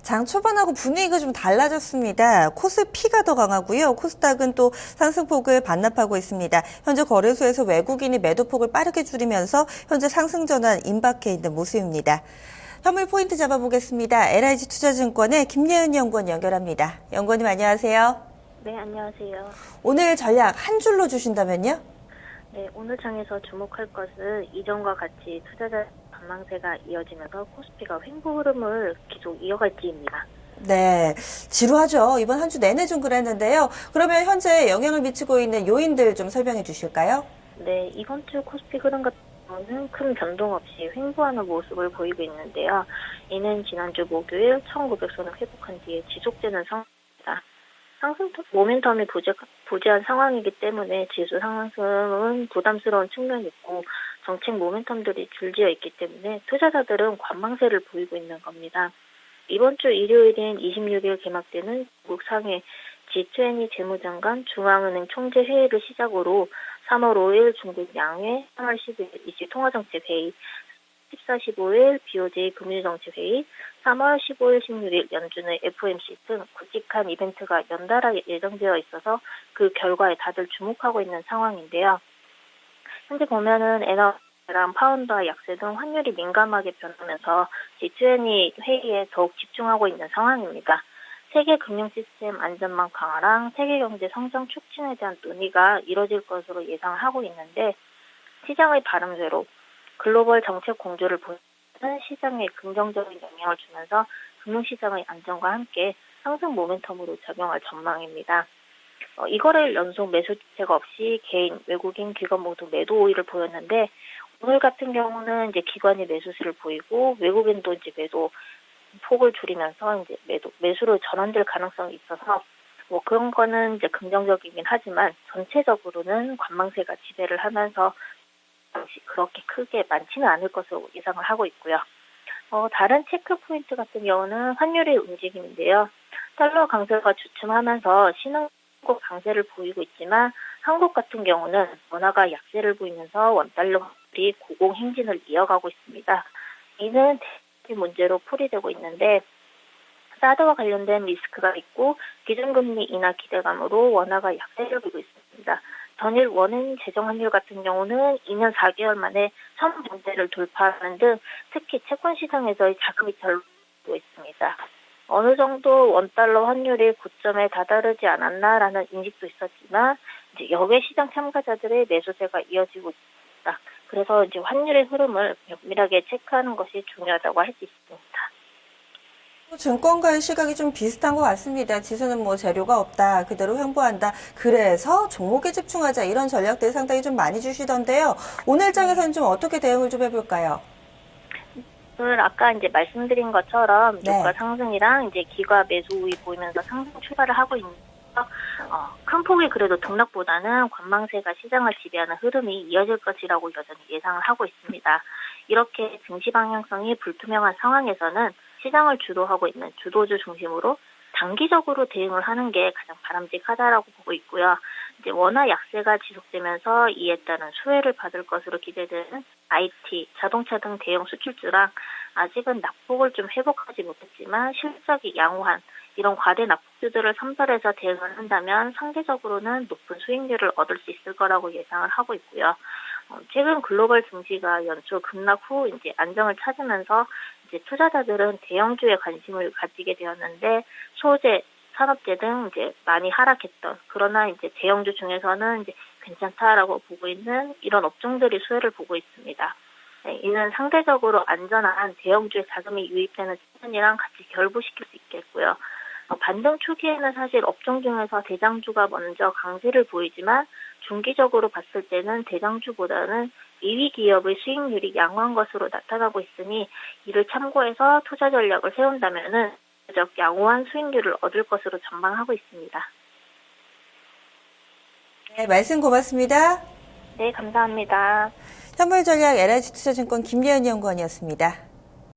장 초반하고 분위기가 좀 달라졌습니다. 코스피가 더 강하고요. 코스닥은 또 상승폭을 반납하고 있습니다. 현재 거래소에서 외국인이 매도폭을 빠르게 줄이면서 현재 상승 전환 임박해 있는 모습입니다. 현물 포인트 잡아보겠습니다. LIG 투자증권의 김예은 연구원 연결합니다. 연구원님 안녕하세요. 네, 안녕하세요. 오늘 전략 한 줄로 주신다면요? 네, 오늘 장에서 주목할 것은 이전과 같이 투자자 관망세가 이어지면서 코스피가 횡보 흐름을 계속 이어갈지입니다. 네, 지루하죠. 이번 한 주 내내 좀 그랬는데요. 그러면 현재 영향을 미치고 있는 요인들 좀 설명해 주실까요? 네, 이번 주 코스피 흐름 같은 경우는 큰 변동 없이 횡보하는 모습을 보이고 있는데요. 이는 지난주 목요일 1900선을 회복한 뒤에 지속되는 상황입니다. 상승 모멘텀이 부재한 상황이기 때문에 지수 상승은 부담스러운 측면이 있고 정책 모멘텀들이 줄지어 있기 때문에 투자자들은 관망세를 보이고 있는 겁니다. 이번 주 일요일인 26일 개막되는 미국 상해 G20 재무장관 중앙은행 총재 회의를 시작으로 3월 5일 중국 양회, 3월 10일 이시 통화정책회의, 14, 15일 BOJ 금융정책회의, 3월 15일, 16일 연준의 FOMC 등 굵직한 이벤트가 연달아 예정되어 있어서 그 결과에 다들 주목하고 있는 상황인데요. 현재 보면은 엔화랑 파운드와 약세 등 환율이 민감하게 변하면서 G20 회의에 더욱 집중하고 있는 상황입니다. 세계 금융 시스템 안전망 강화랑 세계 경제 성장 촉진에 대한 논의가 이뤄질 것으로 예상을 하고 있는데 시장의 바람대로 글로벌 정책 공조를 보이는 시장에 긍정적인 영향을 주면서 금융시장의 안정과 함께 상승 모멘텀으로 작용할 전망입니다. 이거래일 연속 매수 주체가 없이 개인, 외국인, 기관 모두 매도 우위를 보였는데 오늘 같은 경우는 이제 기관이 매수세를 보이고 외국인도 이제 매도 폭을 줄이면서 이제 매수로 전환될 가능성이 있어서 뭐 그런 거는 이제 긍정적이긴 하지만 전체적으로는 관망세가 지배를 하면서 그렇게 크게 많지는 않을 것으로 예상을 하고 있고요. 다른 체크 포인트 같은 경우는 환율의 움직임인데요. 달러 강세가 주춤하면서 신흥국 강세를 보이고 있지만 한국 같은 경우는 원화가 약세를 보이면서 원달러 환율이 고공행진을 이어가고 있습니다. 이는 대표 문제로 풀이되고 있는데 사드와 관련된 리스크가 있고 기준금리 인하 기대감으로 원화가 약세를 보이고 있습니다. 전일 원은 재정 환율 같은 경우는 2년 4개월 만에 1000원대를 돌파하는 등 특히 채권 시장에서의 자금이 절고 있습니다. 어느 정도 원달러 환율이 고점에 다다르지 않았나라는 인식도 있었지만 이제 여외 시장 참가자들의 매수세가 이어지고 있습니다. 그래서 이제 환율의 흐름을 면밀하게 체크하는 것이 중요하다고 할 수 있습니다. 증권가의 시각이 좀 비슷한 것 같습니다. 지수는 뭐 재료가 없다, 그대로 횡보한다. 그래서 종목에 집중하자 이런 전략들 상당히 좀 많이 주시던데요. 오늘 장에서는 좀 어떻게 대응을 좀 해볼까요? 오늘 아까 이제 말씀드린 것처럼 네. 유가 상승이랑 이제 기관 매수 우위 보이면서 상승 출발을 하고 있는데요. 큰 폭의 그래도 등락보다는 관망세가 시장을 지배하는 흐름이 이어질 것이라고 여전히 예상을 하고 있습니다. 이렇게 증시 방향성이 불투명한 상황에서는 시장을 주도하고 있는 주도주 중심으로 단기적으로 대응을 하는 게 가장 바람직하다라고 보고 있고요. 이제 원화 약세가 지속되면서 이에 따른 수혜를 받을 것으로 기대되는 IT, 자동차 등 대형 수출주랑 아직은 낙폭을 좀 회복하지 못했지만 실적이 양호한 이런 과대 낙폭주들을 선별해서 대응을 한다면 상대적으로는 높은 수익률을 얻을 수 있을 거라고 예상을 하고 있고요. 최근 글로벌 증시가 연초 급락 후 이제 안정을 찾으면서 이제 투자자들은 대형주에 관심을 가지게 되었는데 소재, 산업재 등 이제 많이 하락했던 그러나 이제 대형주 중에서는 이제 괜찮다라고 보고 있는 이런 업종들이 수혜를 보고 있습니다. 네, 이는 상대적으로 안전한 대형주의 자금이 유입되는 측면이랑 같이 결부시킬 수 있겠고요. 반등 초기에는 사실 업종 중에서 대장주가 먼저 강세를 보이지만 중기적으로 봤을 때는 대장주보다는 2위 기업의 수익률이 양호한 것으로 나타나고 있으니 이를 참고해서 투자 전략을 세운다면은 양호한 수익률을 얻을 것으로 전망하고 있습니다. 네, 말씀 고맙습니다. 네, 감사합니다. 현물 전략 LIG 투자증권 김예은 연구원이었습니다.